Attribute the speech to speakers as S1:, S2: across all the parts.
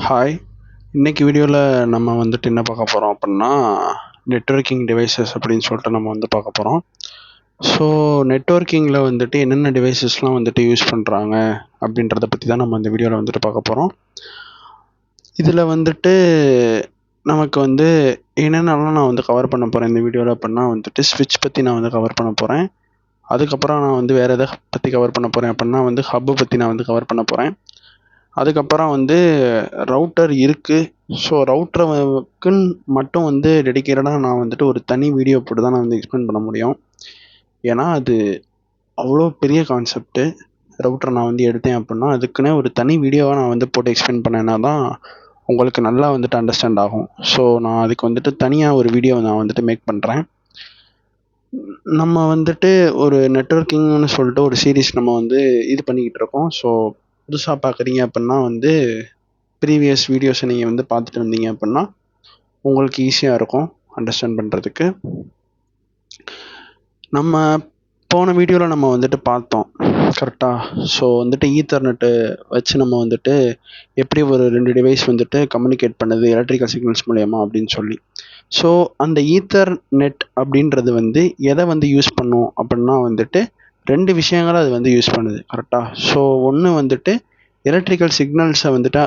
S1: Hi. இன்னைக்கு வீடியோவில் நம்ம வந்துட்டு என்ன பார்க்க போகிறோம் அப்படின்னா, நெட்வொர்க்கிங் டிவைசஸ் அப்படின்னு சொல்லிட்டு நம்ம வந்து பார்க்க போகிறோம். ஸோ நெட்வொர்க்கிங்கில் வந்துட்டு என்னென்ன டிவைசஸ்லாம் வந்துட்டு யூஸ் பண்ணுறாங்க அப்படின்றத பற்றி தான் நம்ம இந்த வீடியோவில் வந்துட்டு பார்க்க போகிறோம். இதில் வந்துட்டு நமக்கு வந்து என்னென்னலாம் நான் வந்து கவர் பண்ண போகிறேன் இந்த வீடியோவில் அப்படின்னா வந்துட்டு ஸ்விட்ச் பற்றி நான் வந்து கவர் பண்ண போகிறேன். அதுக்கப்புறம் நான் வந்து வேறு எதை பற்றி கவர் பண்ண போகிறேன் அப்படின்னா வந்து ஹப்பு பற்றி நான் வந்து கவர் பண்ண போகிறேன். அதுக்கப்புறம் வந்து ரவுட்டர் இருக்குது. ஸோ ரவுட்டருக்குன்னு மட்டும் வந்து டெடிக்கேட்டடாக நான் வந்துட்டு ஒரு தனி வீடியோ போட்டு தான் நான் வந்து எக்ஸ்பிளைன் பண்ண முடியும். ஏன்னா அது அவ்வளோ பெரிய கான்செப்ட்டு. ரவுட்டர் நான் வந்து எடுத்தேன் அப்படின்னா அதுக்குன்னே ஒரு தனி வீடியோவாக நான் வந்து போட்டு எக்ஸ்பிளைன் பண்ணேன்னா தான் உங்களுக்கு நல்லா வந்துட்டு அண்டர்ஸ்டாண்ட் ஆகும். ஸோ நான் அதுக்கு வந்துட்டு தனியாக ஒரு வீடியோ நான் வந்துட்டு மேக் பண்ணுறேன். நம்ம வந்துட்டு ஒரு நெட்வொர்க்கிங்னு சொல்லிட்டு ஒரு சீரீஸ் நம்ம வந்து இது பண்ணிக்கிட்டு இருக்கோம். ஸோ புதுசாக பார்க்குறீங்க அப்படின்னா வந்து ப்ரீவியஸ் வீடியோஸை நீங்கள் வந்து பார்த்துட்டு வந்தீங்க அப்படின்னா உங்களுக்கு ஈஸியாக இருக்கும் அண்டர்ஸ்டாண்ட் பண்ணுறதுக்கு. நம்ம போன வீடியோவில் நம்ம வந்துட்டு பார்த்தோம் கரெக்டாக. ஸோ வந்துட்டு ஈத்தர்நெட்டு வச்சு நம்ம வந்துட்டு எப்படி ஒரு 2 டிவைஸ் வந்துட்டு கம்யூனிகேட் பண்ணுது எலக்ட்ரிக்கல் சிக்னல்ஸ் மூலயமா அப்படின்னு சொல்லி. ஸோ அந்த ஈத்தர்நெட் அப்படின்றது வந்து எதை வந்து யூஸ் பண்ணும் அப்படின்னா வந்துட்டு 2 விஷயங்களை அது வந்து யூஸ் பண்ணுது கரெக்டாக. ஸோ ஒன்று வந்துட்டு எலக்ட்ரிக்கல் சிக்னல்ஸை வந்துட்டு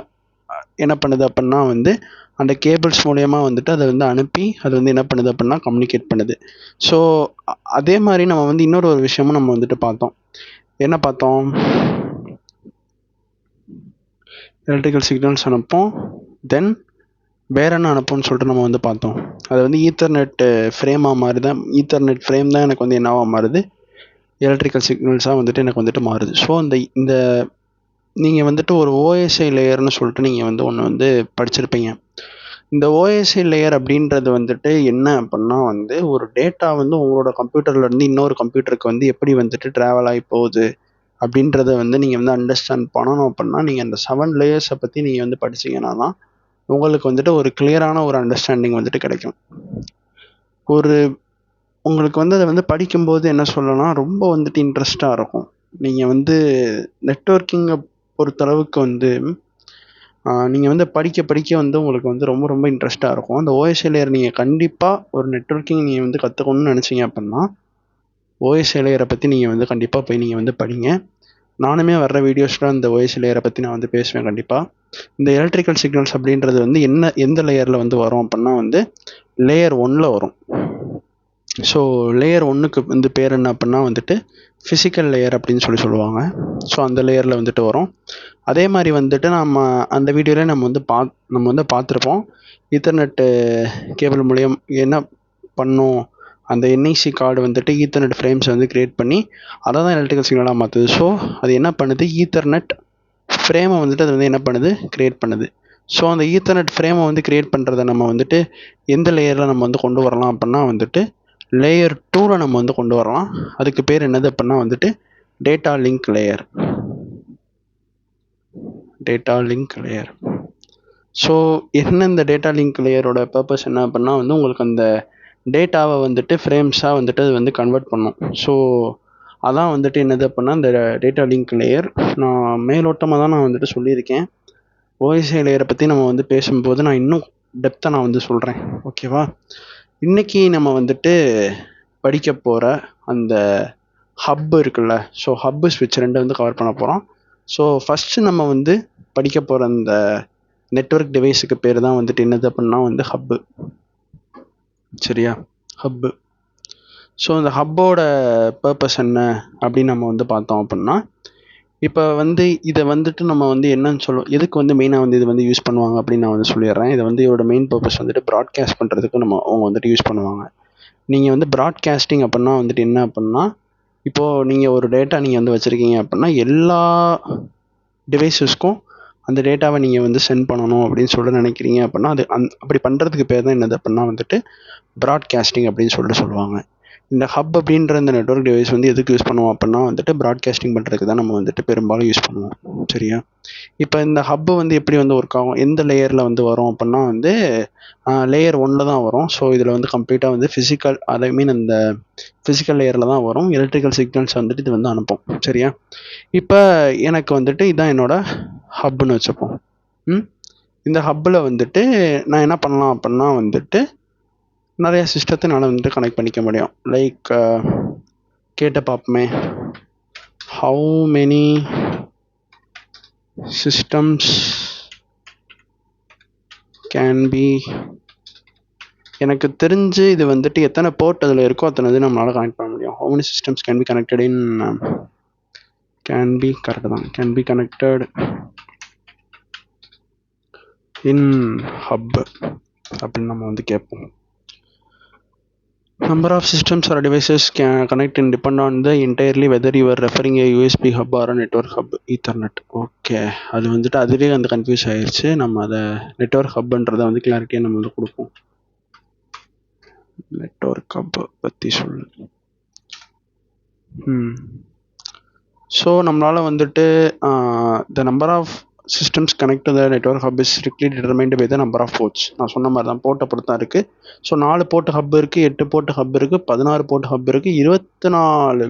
S1: என்ன பண்ணுது அப்படின்னா வந்து அந்த கேபிள்ஸ் மூலயமா வந்துட்டு அதை வந்து அனுப்பி அது வந்து என்ன பண்ணுது அப்படின்னா கம்யூனிகேட் பண்ணுது. ஸோ அதே மாதிரி நம்ம வந்து இன்னொரு விஷயமும் நம்ம வந்துட்டு பார்த்தோம். என்ன பார்த்தோம்? எலக்ட்ரிக்கல் சிக்னல்ஸ் அனுப்போம், தென் வேற என்ன அனுப்பும்னு சொல்லிட்டு நம்ம வந்து பார்த்தோம். அது வந்து ஈத்தர்நெட் ஃப்ரேமாக மாறி தான், ஈத்தர்நெட் ஃப்ரேம் தான் எனக்கு வந்து என்னவா மாறுது, எலக்ட்ரிக்கல் சிக்னல்ஸாக வந்துட்டு எனக்கு வந்துட்டு மாறுது. ஸோ இந்த நீங்கள் வந்துட்டு ஒரு ஓஎஸ்ஐ லேயர்னு சொல்லிட்டு நீங்கள் வந்து ஒன்று வந்து படிச்சிருப்பீங்க. இந்த ஓஎஸ்ஐ லேயர் அப்படின்றது வந்துட்டு என்ன அப்படின்னா வந்து ஒரு டேட்டா வந்து உங்களோட கம்ப்யூட்டர்லேருந்து இன்னொரு கம்ப்யூட்டருக்கு வந்து எப்படி வந்துட்டு ட்ராவல் ஆகி போகுது அப்படின்றத வந்து நீங்கள் வந்து அண்டர்ஸ்டாண்ட் பண்ணணும் அப்படின்னா நீங்கள் அந்த 7 லேயர்ஸை பற்றி நீங்கள் வந்து படிச்சிங்கன்னா தான் உங்களுக்கு வந்துட்டு ஒரு கிளியரான ஒரு அண்டர்ஸ்டாண்டிங் வந்துட்டு கிடைக்கும். உங்களுக்கு வந்து அதை வந்து படிக்கும்போது என்ன சொல்லலாம், ரொம்ப வந்துட்டு இன்ட்ரெஸ்டாக இருக்கும். நீங்கள் வந்து நெட்வொர்க்கிங்கை பொறுத்தளவுக்கு வந்து நீங்கள் வந்து படிக்க வந்து உங்களுக்கு வந்து ரொம்ப ரொம்ப இன்ட்ரெஸ்ட்டாக இருக்கும். அந்த ஓஎஸ்ஐ லேயர் நீங்கள் கண்டிப்பாக ஒரு நெட்வொர்க்கிங் நீங்கள் வந்து கற்றுக்கணும்னு நினச்சிங்க அப்படின்னா ஓஎஸ்ஐ லேயரை பற்றி நீங்கள் வந்து கண்டிப்பாக போய் நீங்கள் வந்து படிங்க. நானுமே வர்ற வீடியோஸில் இந்த ஓஎஸ்ஐ லேயரை பற்றி நான் வந்து பேசுவேன் கண்டிப்பாக. இந்த எலக்ட்ரிக்கல் சிக்னல்ஸ் அப்படின்றது வந்து எந்த லேயரில் வந்து வரும் அப்படின்னா வந்து லேயர் 1ல் வரும். ஸோ லேயர் 1க்கு வந்து பேர் என்ன அப்படின்னா வந்துட்டு ஃபிசிக்கல் லேயர் அப்படின்னு சொல்லுவாங்க. ஸோ அந்த லேயரில் வந்துட்டு வரும். அதே மாதிரி வந்துட்டு நம்ம அந்த வீடியோவிலே நம்ம வந்து பார்த்துருப்போம். ஈத்தர்நெட்டு கேபிள் மூலியம் என்ன பண்ணும், அந்த என்ஐசி கார்டு வந்துட்டு ஈத்தர்நெட் ஃப்ரேம்ஸை வந்து க்ரியேட் பண்ணி அதை தான் எலக்ட்ரிக்கல் சிக்னலாக மாற்றுது. ஸோ அது என்ன பண்ணுது, ஈத்தர்நெட் ஃப்ரேமை வந்துட்டு அது வந்து என்ன பண்ணுது, க்ரியேட் பண்ணுது. ஸோ அந்த ஈத்தர்நெட் ஃப்ரேமை வந்து க்ரியேட் பண்ணுறதை நம்ம வந்துட்டு எந்த லேயரில் நம்ம வந்து கொண்டு வரலாம் அப்படின்னா வந்துட்டு லேயர் 2ல் நம்ம வந்து கொண்டு வரலாம். அதுக்கு பேர் என்னது அப்படின்னா வந்துட்டு data link layer. Data link layer. So என்ன இந்த டேட்டா லிங்க் லேயரோட பர்பஸ் என்ன அப்படின்னா வந்து உங்களுக்கு அந்த டேட்டாவை வந்துட்டு ஃப்ரேம்ஸாக வந்துட்டு அது வந்து கன்வெர்ட் பண்ணும். ஸோ அதான் வந்துட்டு என்னது அப்படின்னா இந்த டேட்டா லிங்க் லேயர். நான் மேலோட்டமாக தான் நான் வந்துட்டு சொல்லியிருக்கேன். ஓஎஸ்ஐ லேயரை பற்றி நம்ம வந்து பேசும்போது நான் இன்னும் டெப்த்தாக நான் வந்து சொல்கிறேன், ஓகேவா? இன்றைக்கி நம்ம வந்துட்டு படிக்க போகிற அந்த ஹப் இருக்குல்ல, ஸோ ஹப்பு ஸ்விட்ச் 2 வந்து கவர் பண்ண போகிறோம். ஸோ ஃபஸ்ட்டு நம்ம வந்து படிக்க போகிற அந்த நெட்வொர்க் டிவைஸுக்கு பேர் தான் வந்துட்டு என்னது அப்படின்னா வந்து ஹப்பு. சரியா? ஹப்பு. ஸோ இந்த ஹப்போட பர்பஸ் என்ன அப்படின்னு நம்ம வந்து பார்த்தோம் அப்படின்னா, இப்போ வந்து இதை வந்துட்டு நம்ம வந்து என்னன்னு சொல்லுவோம், எதுக்கு வந்து மெயினாக வந்து இது வந்து யூஸ் பண்ணுவாங்க அப்படின்னு நான் வந்து சொல்லிடுறேன். இதை வந்து இதோட மெயின் பர்பஸ் வந்துட்டு ப்ராட்காஸ்ட் பண்ணுறதுக்கு அவங்க வந்துட்டு யூஸ் பண்ணுவாங்க. நீங்கள் வந்து ப்ராட்காஸ்டிங் அப்படின்னா வந்துட்டு என்ன அப்படின்னா, இப்போது நீங்கள் ஒரு டேட்டா நீங்கள் வந்து வச்சுருக்கீங்க அப்படின்னா எல்லா டிவைஸஸ்க்கும் அந்த டேட்டாவை நீங்கள் வந்து சென்ட் பண்ணணும் அப்படின்னு சொல்லிட்டு நினைக்கிறீங்க அப்படின்னா அது அப்படி பண்ணுறதுக்கு பேர் தான் என்னது அப்படின்னா வந்துட்டு ப்ராட்காஸ்டிங் அப்படின்னு சொல்லுவாங்க. இந்த ஹப் அப்படின்ற இந்த நெட்வொர்க் டிவைஸ் வந்து எதுக்கு யூஸ் பண்ணுவோம் அப்படின்னா வந்துட்டு ப்ராட்காஸ்டிங் பண்ணுறதுக்கு தான் நம்ம வந்துட்டு பெரும்பாலும் யூஸ் பண்ணுவோம். சரியா? இப்போ இந்த ஹப்பு வந்து எப்படி வந்து ஒர்க் ஆகும், எந்த லேயரில் வந்து வரும் அப்படின்னா வந்து லேயர் 1ல் தான் வரும். ஸோ இதில் வந்து கம்ப்ளீட்டாக வந்து ஃபிசிக்கல், அந்த ஃபிசிக்கல் லேயரில் தான் வரும். எலக்ட்ரிக்கல் சிக்னல்ஸ் வந்துட்டு இது வந்து அனுப்பும். சரியா? இப்போ எனக்கு வந்துட்டு இதுதான் என்னோட ஹப்புன்னு வச்சுப்போம். இந்த ஹப்பில் வந்துட்டு நான் என்ன பண்ணலாம் அப்படின்னா வந்துட்டு நிறைய சிஸ்டத்தை என்னால் வந்துட்டு கனெக்ட் பண்ணிக்க முடியும். லைக் கேட்ட பார்ப்போமே, how many systems can B, எனக்கு தெரிஞ்சு இது வந்துட்டு எத்தனை போர்ட் அதில் இருக்கோ அத்தனை இது நம்மளால் கனெக்ட் பண்ண முடியும். How many systems can be connected in, can be correct தான், can be connected in hub அப்படின்னு நம்ம வந்து கேட்போம். Number of systems or devices can connect and depend on the entirely whether you are referring a USB hub or a network hub, Ethernet. Okay, அது வந்துட்டு அதுவே வந்து confuse ஆயிடுச்சு. நம்ம அதை நெட்வொர்க் ஹப்ன்றதை வந்து கிளாரிட்டியாக நம்ம வந்து கொடுப்போம். நெட்வொர்க் ஹப் பற்றி சொல்லு. ஸோ நம்மளால் வந்துட்டு the number of systems connect to the network hub is strictly determined by the number of ports. நான் சொன்ன மாதிரி தான், போர்ட்டை பொறுத்து தான் இருக்குது. ஸோ 4 போர்ட் ஹப் இருக்குது, 8 போர்ட் ஹப் இருக்குது, 16 போர்ட் ஹப் இருக்குது, 24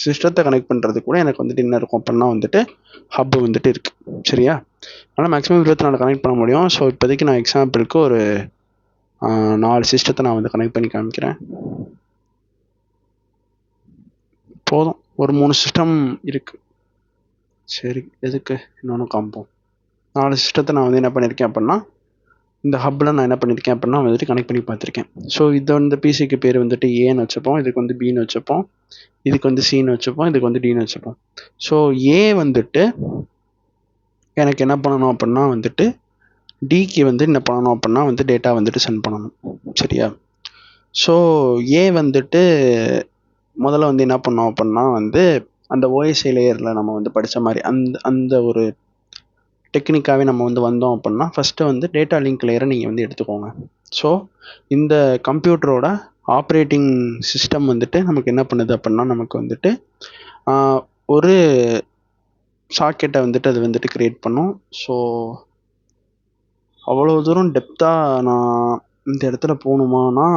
S1: சிஸ்டத்தை கனெக்ட் பண்ணுறது கூட எனக்கு வந்துட்டு என்ன இருக்கும் அப்படின்னா வந்துட்டு ஹப்பு வந்துட்டு இருக்குது. சரியா? ஆனால் மேக்ஸிமம் 24 கனெக்ட் பண்ண முடியும். ஸோ இப்போதைக்கு நான் எக்ஸாம்பிளுக்கு ஒரு 4 சிஸ்டத்தை நான் வந்து கனெக்ட் பண்ணி காமிக்கிறேன். போதும், ஒரு 3 சிஸ்டம் இருக்குது. சரி, எதுக்கு இன்னொன்று காமிப்போம். 4 சிஸ்டத்தை நான் வந்து என்ன பண்ணியிருக்கேன் அப்படின்னா இந்த ஹப்பில் நான் என்ன பண்ணியிருக்கேன் அப்படின்னா வந்துட்டு கனெக்ட் பண்ணி பார்த்துருக்கேன். ஸோ இதை வந்து பிசிக்கு பேர் வந்துட்டு ஏன்னு வச்சுப்போம், இதுக்கு வந்து பின்னு வச்சுப்போம், இதுக்கு வந்து சின்னு வச்சுப்போம், இதுக்கு வந்து டின்னு வச்சுப்போம். ஸோ ஏ வந்துட்டு எனக்கு என்ன பண்ணணும் அப்படின்னா வந்துட்டு டிக்கு வந்து என்ன பண்ணணும் அப்படின்னா வந்து டேட்டா வந்துட்டு சென்ட் பண்ணணும். சரியா? ஸோ ஏ வந்துட்டு முதல்ல வந்து என்ன பண்ணோம் அப்படின்னா வந்து அந்த ஓஎஸ்ஐ லேயரில் நம்ம வந்து படித்த மாதிரி அந்த ஒரு டெக்னிக்காகவே நம்ம வந்து வந்தோம் அப்படின்னா ஃபஸ்ட்டு வந்து டேட்டா லிங்க் லேயரை நீங்கள் வந்து எடுத்துக்கோங்க. ஸோ இந்த கம்ப்யூட்டரோட ஆப்ரேட்டிங் சிஸ்டம் வந்துட்டு நமக்கு என்ன பண்ணுது அப்படின்னா நமக்கு வந்துட்டு ஒரு சாக்கெட்டை வந்துட்டு அது வந்துட்டு க்ரியேட் பண்ணும். ஸோ அவ்வளோ தூரம் டெப்த்தாக நான் இந்த இடத்துல போகணுமானா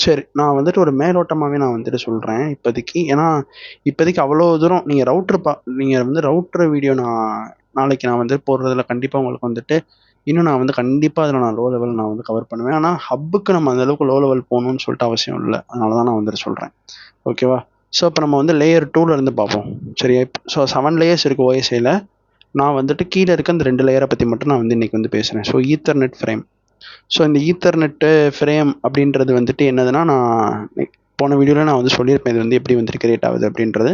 S1: சரி, நான் வந்துட்டு ஒரு மேலோட்டமாகவே நான் வந்துட்டு சொல்கிறேன் இப்போதைக்கு. ஏன்னா இப்போதைக்கு அவ்வளோ தூரம் நீங்கள் வந்து ரவுட்ரு வீடியோ நாளைக்கு நான் வந்து போடுறதுல கண்டிப்பாக உங்களுக்கு வந்துட்டு இன்னும் நான் வந்து கண்டிப்பாக அதில் நான் லோ லெவல் நான் வந்து கவர் பண்ணுவேன். ஆனால் ஹப்புக்கு நம்ம அந்தளவுக்கு லோ லெவல் போகணுன்னு சொல்லிட்டு அவசியம் இல்லை. அதனால தான் நான் வந்துட்டு சொல்கிறேன். ஓகேவா? ஸோ இப்போ நம்ம வந்து லேயர் 2லேருந்து பார்ப்போம். சரியா? ஸோ 7 லேயர்ஸ் இருக்குது ஓஎஸ்ஐயில். நான் வந்துட்டு கீழே இருக்க அந்த 2 லேயரை பற்றி மட்டும் நான் வந்து இன்றைக்கி வந்து பேசுகிறேன். So ethernet frame. ஸோ இந்த ஈத்தர்நெட்டு ஃப்ரேம் அப்படின்றது வந்துட்டு என்னதுன்னா, நான் போன வீடியோவில் நான் வந்து சொல்லியிருப்பேன் இது வந்து எப்படி வந்துட்டு கிரியேட் ஆகுது அப்படின்றது.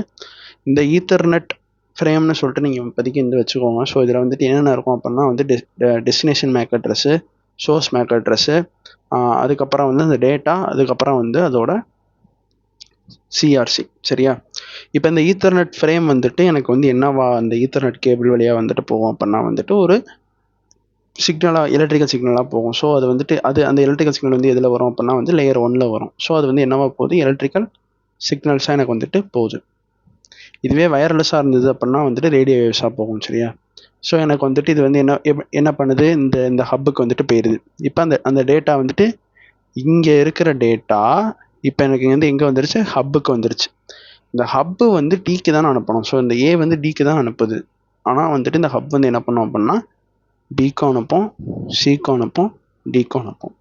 S1: இந்த ஈத்தர்நெட் ஃப்ரேம்னு சொல்லிட்டு நீங்கள் இப்போதைக்கு வந்து வச்சுக்கோங்க. ஸோ இதில் வந்துட்டு என்னென்ன இருக்கும் அப்படின்னா வந்து destination MAC address, source MAC address, அதுக்கப்புறம் வந்து அந்த டேட்டா, அதுக்கப்புறம் வந்து அதோட சிஆர்சி. சரியா? இப்போ இந்த ஈத்தர்நெட் ஃப்ரேம் வந்துட்டு எனக்கு வந்து என்னவா அந்த ஈத்தர்நெட் கேபிள் வழியாக வந்துட்டு போகும் அப்படின்னா வந்துட்டு ஒரு சிக்னலாக, எலக்ட்ரிக்கல் சிக்னலாக போகும். ஸோ அது வந்துட்டு அந்த எலக்ட்ரிக்கல் சிக்னல் வந்து எதில் வரும் அப்படின்னா வந்து லேயர் 1ல் வரும். ஸோ அது வந்து என்னவா போகுது, எலக்ட்ரிக்கல் சிக்னல்ஸாக எனக்கு வந்துட்டு போகுது. இதுவே வயர்லெஸ்ஸாக இருந்தது அப்படின்னா வந்துட்டு ரேடியோ வேவ்ஸாக போகும். சரியா? ஸோ எனக்கு வந்துட்டு இது வந்து என்ன பண்ணுது, இந்த ஹப்புக்கு வந்துட்டு போயிடுது. இப்போ அந்த டேட்டா வந்துட்டு இங்கே இருக்கிற டேட்டா இப்போ எனக்கு வந்து எங்கே வந்துருச்சு, ஹப்புக்கு வந்துருச்சு. இந்த ஹப்பு வந்து டிக்கு தான் அனுப்பணும். ஸோ இந்த ஏ வந்து டிக்கு தான் அனுப்புது. ஆனால் வந்துட்டு இந்த ஹப் வந்து என்ன பண்ணும் அப்படின்னா பிக்கும் அனுப்போம், சிக்கும் அனுப்போம், டிக்கும் அனுப்போம்.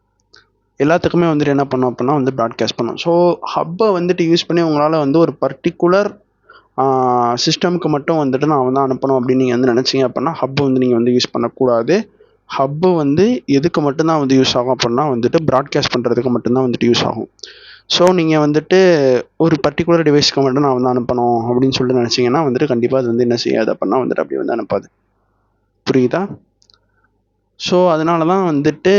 S1: எல்லாத்துக்குமே வந்துட்டு என்ன பண்ணோம் அப்படின்னா வந்து ப்ராட்காஸ்ட் பண்ணோம். ஸோ ஹப்பை வந்துட்டு யூஸ் பண்ணி உங்களால் வந்து ஒரு பர்டிகுலர் சிஸ்டமுக்கு மட்டும் வந்துட்டு நான் வந்து அனுப்பணும் அப்படின்னு நீங்கள் வந்து நினச்சிங்க அப்படின்னா ஹப்பு வந்து நீங்கள் வந்து யூஸ் பண்ணக்கூடாது. ஹப்பு வந்து எதுக்கு மட்டும்தான் வந்து யூஸ் ஆகும் அப்படின்னா வந்துட்டு ப்ராட்காஸ்ட் பண்ணுறதுக்கு மட்டும்தான் வந்துட்டு யூஸ் ஆகும். ஸோ நீங்கள் வந்துட்டு ஒரு பர்டிகுலர் டிவைஸ்க்கு மட்டும் நான் வந்து அனுப்பணும் அப்படின்னு சொல்லிட்டு நினச்சிங்கன்னா வந்துட்டு கண்டிப்பாக அது வந்து என்ன செய்யாது அப்படின்னா வந்துட்டு அப்படி வந்து அனுப்பாது. புரியுதா? ஸோ அதனால தான் வந்துட்டு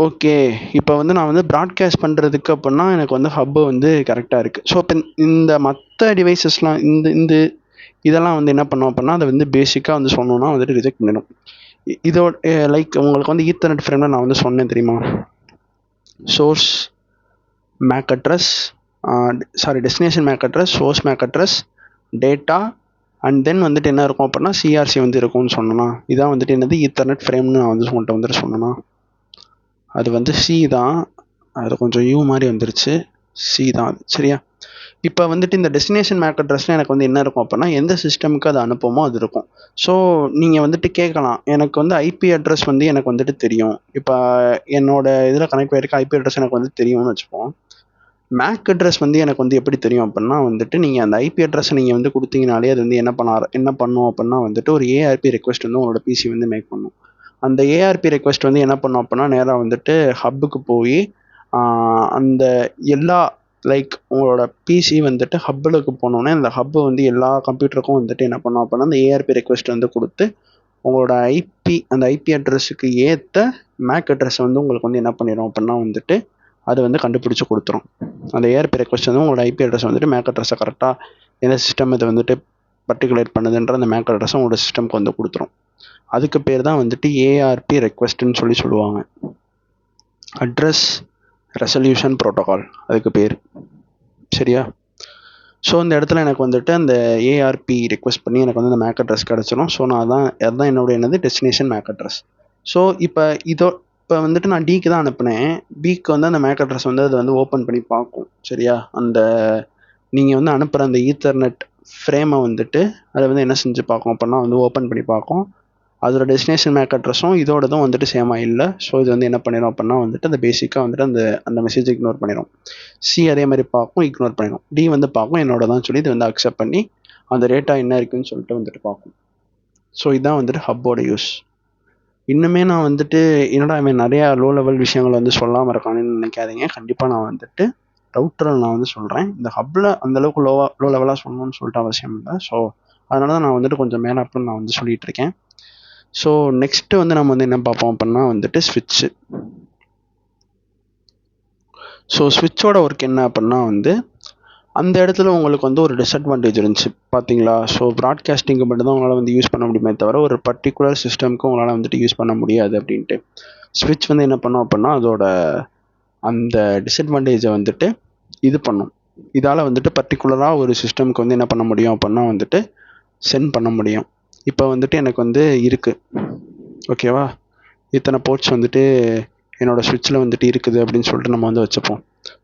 S1: ஓகே, இப்போ வந்து நான் வந்து ப்ராட்காஸ்ட் பண்ணுறதுக்கு அப்படின்னா எனக்கு வந்து ஹப்பு வந்து கரெக்டாக இருக்குது. ஸோ இப்போ இந்த மற்ற டிவைசஸ்லாம் இந்த இதெல்லாம் வந்து என்ன பண்ணோம் அப்படின்னா அதை வந்து பேசிக்காக வந்து சொன்னோன்னா வந்துட்டு ரிஜெக்ட் பண்ணிடும். இதோட லைக் உங்களுக்கு வந்து ஈத்தர்நெட் ஃப்ரேமில் நான் வந்து சொன்னேன் தெரியுமா, source MAC address, destination MAC address, source MAC address, data and then வந்துட்டு என்ன இருக்கும் அப்படின்னா சிஆர்சி வந்து இருக்கும்னு சொன்னேன்னா இதான் வந்துட்டு என்னது ஈத்தர்நெட் ஃப்ரேம்னு நான் வந்து உங்கள்கிட்ட வந்துட்டு சொன்னேன்னா அது வந்து சி தான். அது கொஞ்சம் யூ மாதிரி வந்துருச்சு, சி தான் அது. சரியா? இப்போ வந்துட்டு இந்த டெஸ்டினேஷன் மேக் அட்ரஸில் எனக்கு வந்து என்ன இருக்கும் அப்படின்னா, எந்த சிஸ்டமுக்கு அது அனுப்புமோ அது இருக்கும். ஸோ நீங்கள் வந்துட்டு கேட்கலாம், எனக்கு வந்து ஐபி அட்ரஸ் வந்து எனக்கு வந்துட்டு தெரியும். இப்போ என்னோட இதில் கனெக்ட் ஆகிருக்க ஐபி அட்ரஸ் எனக்கு வந்து தெரியும்னு வச்சுப்போம். மேக் அட்ரஸ் வந்து எனக்கு வந்து எப்படி தெரியும் அப்படின்னா வந்துட்டு, நீங்கள் அந்த ஐபி அட்ரஸை நீங்கள் வந்து கொடுத்தீங்கனாலே அது வந்து என்ன பண்ணும் அப்படின்னா வந்துட்டு, ஒரு ஏஆர்பி ரெக்வஸ்ட் வந்து உங்களோட பிசி வந்து மேக் பண்ணும். அந்த ஏஆர்பி ரெக்வஸ்ட் வந்து என்ன பண்ணும் அப்படின்னா, நேராக வந்துட்டு ஹப்புக்கு போய் அந்த எல்லா லைக் உங்களோட பிசி வந்துட்டு ஹப்புக்கு போனோடனே அந்த ஹப்பு வந்து எல்லா கம்ப்யூட்டருக்கும் வந்துட்டு என்ன பண்ணும் அப்படின்னா, அந்த ஏஆர்பி ரெக்வஸ்ட் வந்து கொடுத்து உங்களோட அந்த ஐபி அட்ரஸுக்கு ஏற்ற மேக் அட்ரஸை வந்து உங்களுக்கு வந்து என்ன பண்ணிடும் அப்படின்னா வந்துட்டு, அது வந்து கண்டுபிடிச்சி கொடுத்துரும். அந்த ஏஆர்பி ரெக்வஸ்ட் வந்து உங்களோட ஐபி அட்ரஸ் வந்துட்டு மேக் அட்ரஸை கரெக்டாக எந்த சிஸ்டம் இது வந்துட்டு பர்டிகுலேட் பண்ணுதுன்ற அந்த மேக் அட்ரஸை உங்களோட சிஸ்டம்க்கு வந்து கொடுத்துரும். அதுக்கு பேர் தான் வந்துட்டு ஏஆர்பி ரெக்வஸ்ட்னு சொல்லுவாங்க. அட்ரஸ் ரெசல்யூஷன் ப்ரோட்டோகால் அதுக்கு பேர். சரியா? ஸோ இந்த இடத்துல எனக்கு வந்துட்டு அந்த ஏஆர்பி ரெக்வஸ்ட் பண்ணி எனக்கு வந்து அந்த மேக் அட்ரஸ் கிடச்சிரும். ஸோ நான் அதுதான் என்னோட டெஸ்டினேஷன் மேக் அட்ரஸ். ஸோ இப்போ வந்துட்டு நான் டிக்கு தான் அனுப்புனேன். பிக்கு வந்து அந்த மேக் அட்ரஸ் வந்து அதை வந்து ஓப்பன் பண்ணி பார்க்கும். சரியா? அந்த நீங்கள் வந்து அனுப்புகிற அந்த ஈத்தர்நெட் ஃப்ரேமை வந்துட்டு அதை வந்து என்ன செஞ்சு பார்க்கும் அப்படின்னா வந்து ஓப்பன் பண்ணி பார்க்கும். அதோட டெஸ்டினேஷன் மேக் அட்ரஸும் இதோடதும் வந்துட்டு சேமாக இல்லை. ஸோ இது வந்து என்ன பண்ணிடும் அப்படின்னா வந்துட்டு அந்த பேசிக்காக வந்துட்டு அந்த மெசேஜ் இக்னோர் பண்ணிடும். சி அதே மாதிரி பார்க்கும், இக்னோர் பண்ணிடும். டி வந்து பார்க்கும், என்னோட தான் சொல்லி இது வந்து அக்செப்ட் பண்ணி அந்த டேட்டா என்ன இருக்குன்னு சொல்லிட்டு வந்துட்டு பார்க்கும். ஸோ இதுதான் வந்துட்டு ஹப்போட யூஸ். இன்னுமே நான் வந்துட்டு என்னடா அவன் நிறையா லோ லெவல் விஷயங்கள் வந்து சொல்லாமல் இருக்கானுன்னு நினைக்காதீங்க. கண்டிப்பாக நான் வந்துட்டு ரவுட்டரில் நான் வந்து சொல்கிறேன். இந்த ஹப்பில் அந்தளவுக்கு லோ லெவலாக சொல்லணும்னு சொல்லிட்டு அவசியம் இல்லை. ஸோ அதனால தான் நான் வந்துட்டு கொஞ்சம் மேலே அப்புறம் நான் வந்து சொல்லிகிட்டு இருக்கேன். ஸோ நெக்ஸ்ட்டு வந்து நம்ம வந்து என்ன பார்ப்போம் அப்படின்னா வந்துட்டு ஸ்விட்ச்சு. ஸோ ஸ்விட்சோட ஒர்க் என்ன அப்படின்னா வந்து அந்த இடத்துல உங்களுக்கு வந்து ஒரு டிஸ்அட்வான்டேஜ் இருந்துச்சு பார்த்தீங்களா? ஸோ ப்ராட்காஸ்டிங்கு மட்டும் தான் உங்களால் வந்து யூஸ் பண்ண முடியுமே தவிர ஒரு பர்டிகுலர் சிஸ்டம்க்கு உங்களால் வந்துட்டு யூஸ் பண்ண முடியாது அப்படின்ட்டு. ஸ்விட்ச் வந்து என்ன பண்ணும் அப்படின்னா அதோட அந்த டிஸ்அட்வான்டேஜை வந்துட்டு இது பண்ணும். இதால் வந்துட்டு பர்டிகுலராக ஒரு சிஸ்டம்க்கு வந்து என்ன பண்ண முடியும் அப்படின்னா வந்துட்டு சென்ட் பண்ண முடியும். இப்போ வந்துட்டு எனக்கு வந்து இருக்குது, ஓகேவா? இத்தனை போர்ட்ஸ் வந்துட்டு என்னோடய ஸ்விட்சில் வந்துட்டு இருக்குது அப்படின்னு சொல்லிட்டு நம்ம வந்து வச்சுப்போம்.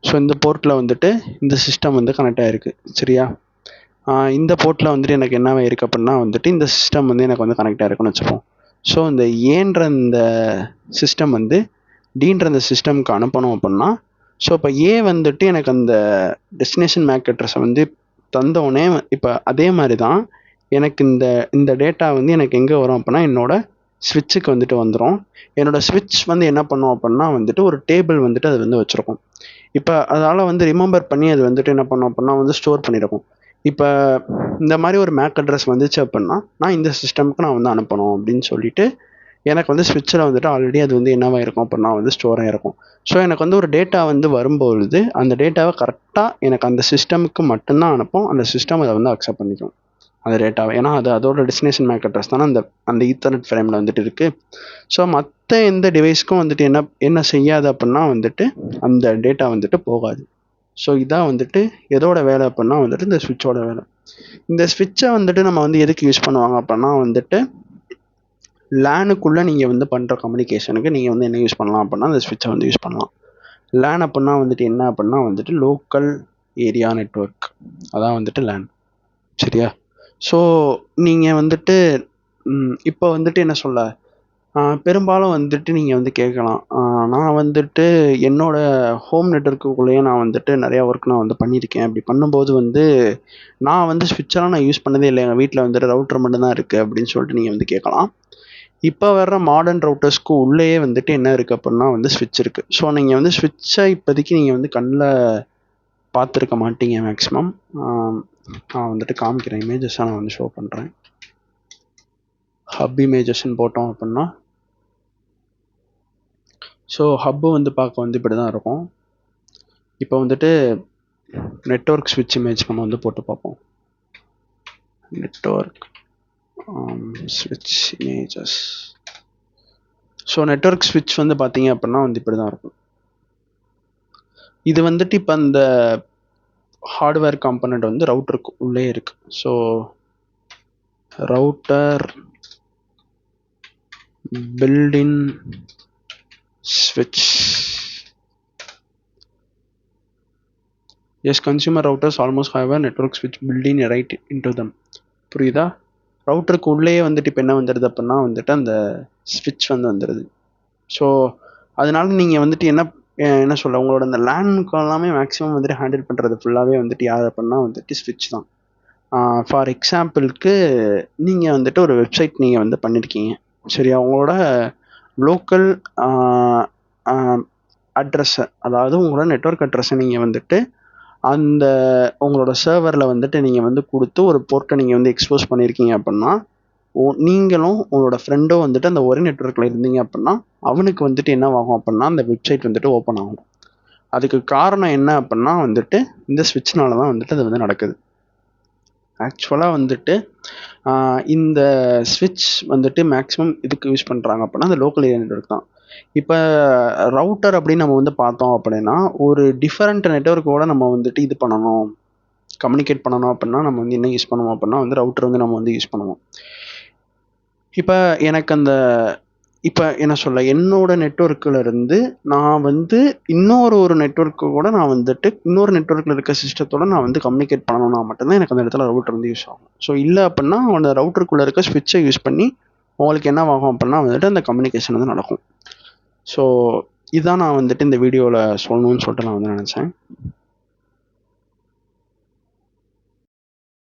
S1: ஸோ இந்த போர்ட்டில் வந்துட்டு இந்த சிஸ்டம் வந்து கனெக்ட் ஆகிருக்கு. சரியா? இந்த போர்ட்டில் வந்துட்டு எனக்கு என்ன இருக்குது அப்படின்னா வந்துட்டு இந்த சிஸ்டம் வந்து எனக்கு வந்து கனெக்ட் ஆகிருக்குன்னு வச்சுப்போம். ஸோ இந்த ஏன்ற இந்த சிஸ்டம் வந்து டீன்ற இந்த சிஸ்டம்க்கு அனுப்பணும் அப்படின்னா, ஸோ இப்போ ஏ வந்துட்டு எனக்கு அந்த டெஸ்டினேஷன் மேக் அட்ரஸை வந்து தந்தோடனே இப்போ அதே மாதிரி தான் எனக்கு இந்த டேட்டா வந்து எனக்கு எங்கே வரும் அப்படின்னா என்னோட ஸ்விட்சுக்கு வந்துட்டு வந்துடும். என்னோடய ஸ்விட்ச் வந்து என்ன பண்ணும் அப்படின்னா வந்துட்டு ஒரு டேபிள் வந்துட்டு அது வந்து வச்சுருக்கும். இப்போ அதால் வந்து ரிமெம்பர் பண்ணி அது வந்துட்டு என்ன பண்ணும் அப்படின்னா வந்து ஸ்டோர் பண்ணியிருக்கும். இப்போ இந்த மாதிரி ஒரு மேக் அட்ரஸ் வந்துச்சு அப்படின்னா நான் இந்த சிஸ்டமுக்கு நான் வந்து அனுப்பணும் அப்படின்னு சொல்லிட்டு எனக்கு வந்து ஸ்விட்சில் வந்துட்டு ஆல்ரெடி அது வந்து என்னவாக இருக்கும் அப்படின்னா வந்து ஸ்டோர் ஆகிருக்கும். ஸோ எனக்கு வந்து ஒரு டேட்டா வந்து வரும்பொழுது அந்த டேட்டாவை கரெக்டாக எனக்கு அந்த சிஸ்டமுக்கு மட்டும்தான் அனுப்பும். அந்த சிஸ்டம் அதை வந்து அக்செப்ட் பண்ணிக்கும் அந்த டேட்டாவை. ஏன்னா அதோட டெஸ்டினேஷன் மேக் அட்ரஸ் தானே அந்த ஈத்தர்நெட் ஃப்ரேமில் வந்துட்டு இருக்குது. ஸோ மற்ற எந்த டிவைஸ்க்கும் வந்துட்டு என்ன செய்யாது அப்படின்னா வந்துட்டு அந்த டேட்டா வந்துட்டு போகாது. ஸோ இதான் வந்துட்டு எதோட வேலை அப்படின்னா வந்துட்டு இந்த ஸ்விட்சோட வேலை. இந்த ஸ்விட்சை வந்துட்டு நம்ம வந்து எதுக்கு யூஸ் பண்ணுவாங்க அப்படின்னா வந்துட்டு லேனுக்குள்ளே நீங்கள் வந்து பண்ணுற கம்யூனிகேஷனுக்கு நீங்கள் வந்து என்ன யூஸ் பண்ணலாம் அப்படின்னா அந்த ஸ்விட்சை வந்து யூஸ் பண்ணலாம். லேன் அப்படின்னா வந்துட்டு என்ன அப்படின்னா வந்துட்டு லோக்கல் ஏரியா நெட்வொர்க், அதான் வந்துட்டு லேன். சரியா? ஸோ நீங்கள் வந்துட்டு இப்போ வந்துட்டு என்ன சொல்ல, பெரும்பாலும் வந்துட்டு நீங்கள் வந்து கேட்கலாம், நான் வந்துட்டு என்னோடய ஹோம் நெட்வொர்க்குள்ளேயே நான் வந்துட்டு நிறையா ஒர்க் நான் வந்து பண்ணியிருக்கேன். அப்படி பண்ணும்போது வந்து நான் வந்து ஸ்விட்செல்லாம் நான் யூஸ் பண்ணதே இல்லை, எங்கள் வீட்டில் வந்துட்டு ரவுட்டர் மட்டும்தான் இருக்குது அப்படின்னு சொல்லிட்டு நீங்கள் வந்து கேட்கலாம். இப்போ வர்ற மாடர்ன் ரவுட்டர்ஸ்க்கு உள்ளேயே வந்துட்டு என்ன இருக்குது அப்படின்னா வந்து ஸ்விட்ச் இருக்குது. ஸோ நீங்கள் வந்து ஸ்விட்சை இப்போதைக்கு நீங்கள் வந்து கண்ணில் பார்த்துருக்க மாட்டீங்க மேக்ஸிமம். நான் வந்துட்டு காமிக்கிறேன், இமேஜஸாக நான் வந்து ஷோ பண்ணுறேன். ஹப் இமேஜஸ்ன்னு போட்டோம் அப்படின்னா ஸோ ஹப்பு வந்து பார்க்க வந்து இப்படி தான் இருக்கும். இப்போ வந்துட்டு நெட்வொர்க் ஸ்விட்ச் இமேஜ் நம்ம வந்து போட்டு பார்ப்போம். நெட்வொர்க் ஸ்விட்ச் இமேஜஸ். ஸோ நெட்வொர்க் ஸ்விட்ச் வந்து பார்த்தீங்க அப்படின்னா வந்து இப்படி தான் இருக்கும். இது வந்துட்டு இப்போ அந்த ஹார்ட்வேர் காம்பனண்ட் வந்து ரவுட்டருக்கு உள்ளே இருக்குது. ஸோ ரவுட்டர் பில்டின் ஸ்விட்ச். S consumer routers almost have a network ஸ்விட்ச் பில்டிங் ரைட் இன்டு தம். புரியுதா? ரவுட்டருக்கு உள்ளேயே வந்துட்டு இப்போ என்ன வந்துடுது அப்படின்னா வந்துட்டு அந்த ஸ்விட்ச் வந்துடுது. ஸோ அதனால நீங்கள் வந்துட்டு என்ன சொல்ல, உங்களோட அந்த லேனுக்கு எல்லாமே மேக்ஸிமம் வந்துட்டு ஹேண்டில் பண்ணுறது ஃபுல்லாகவே வந்துட்டு யார் அப்படின்னா வந்துட்டு ஸ்விட்ச் தான். ஃபார் எக்ஸாம்பிளுக்கு நீங்கள் வந்துட்டு ஒரு வெப்சைட் நீங்கள் வந்து பண்ணியிருக்கீங்க, சரியா? உங்களோட லோக்கல் அட்ரஸை, அதாவது உங்களோட நெட்ஒர்க் அட்ரஸை நீங்கள் வந்துட்டு அந்த உங்களோட சர்வரில் வந்துட்டு நீங்கள் வந்து கொடுத்து ஒரு போர்ட்டை நீங்கள் வந்து எக்ஸ்போஸ் பண்ணியிருக்கீங்க அப்படின்னா, நீங்களும் உங்களோட ஃப்ரெண்டும் வந்துட்டு அந்த ஒரே நெட்ஒர்க்கில் இருந்தீங்க அப்படின்னா அவனுக்கு வந்துட்டு என்ன ஆகும் அப்படின்னா அந்த வெப்சைட் வந்துட்டு ஓப்பன் ஆகும். அதுக்கு காரணம் என்ன அப்படின்னா வந்துட்டு இந்த ஸ்விட்ச்னால தான் வந்துட்டு அது வந்து நடக்குது. ஆக்சுவலாக வந்துட்டு இந்த ஸ்விட்ச் வந்துட்டு மேக்ஸிமம் இதுக்கு யூஸ் பண்ணுறாங்க அப்படின்னா அந்த லோக்கல் ஏரியா நெட்ஒர்க் தான். இப்போ ரவுட்டர் அப்படின்னு நம்ம வந்து பார்த்தோம் அப்படின்னா ஒரு டிஃபரெண்ட் நெட்ஒர்க்கோட நம்ம வந்துட்டு இது பண்ணணும், கம்யூனிகேட் பண்ணணும் அப்படின்னா நம்ம வந்து என்ன யூஸ் பண்ணுவோம் அப்படின்னா வந்து ரவுட்டர் வந்து நம்ம வந்து யூஸ் பண்ணுவோம். இப்போ எனக்கு இப்போ என்ன சொல்ல, என்னோட நெட்ஒர்க்கில் இருந்து நான் வந்து ஒரு நெட்ஒர்க்கு கூட நான் வந்துட்டு இன்னொரு நெட்ஒர்க்கில் இருக்க சிஸ்டத்தோட நான் வந்து கம்யூனிகேட் பண்ணணும்னா மட்டும்தான் எனக்கு அந்த இடத்துல ரவுட்டர் வந்து யூஸ் ஆகும். ஸோ இல்லை அப்படின்னா அந்த ரவுட்டருக்குள்ளே இருக்க ஸ்விட்சை யூஸ் பண்ணி உங்களுக்கு என்ன ஆகும் அப்படின்னா வந்துட்டு அந்த கம்யூனிகேஷன் வந்து நடக்கும். ஸோ இதுதான் நான் வந்துட்டு இந்த வீடியோவில் சொல்லணும்னு சொல்லிட்டு நான் வந்து நினச்சேன்.